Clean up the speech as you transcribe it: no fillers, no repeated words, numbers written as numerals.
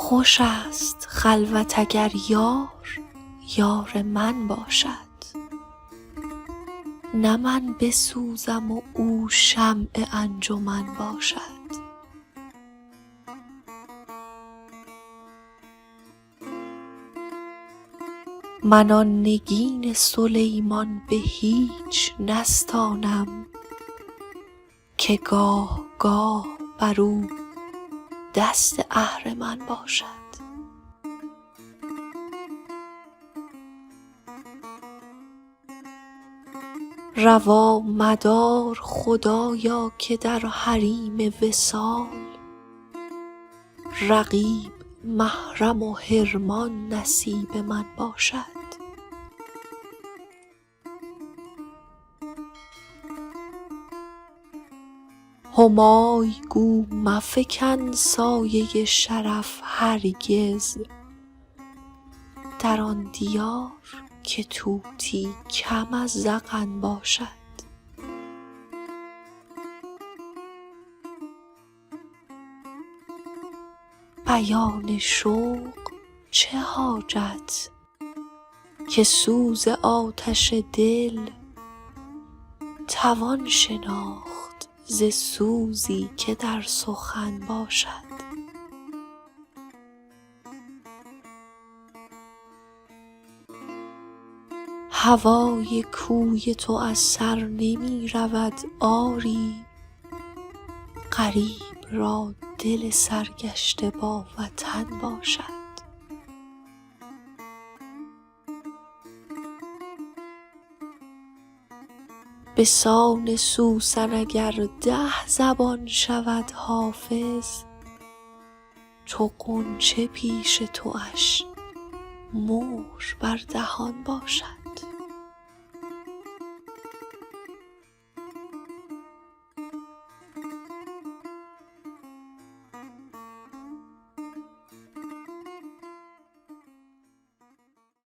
خوش است خلوت اگر یار یار من باشد، نه من بسوزم و او شمع انجمن باشد. من آن نگین سلیمان به هیچ نستانم که گاه گاه بر او دست اهرمن باشد. روا مدار خدایا که در حریم وصال رقیب محرم و حرمان نصیب من باشد. همای گو مفکن سایه شرف هرگز در آن دیار که طوطی کم از زغن باشد. بیان شوق چه حاجت که سوز آتش دل توان شناخت ز سوزی که در سخن باشد. هوای کوی تو از سر نمی رود آری، غریب را دل سرگشته با وطن باشد. به سان سوسن اگر 10 زبان شود حافظ، چو غنچه پیش تواش مهر بر دهان باشد.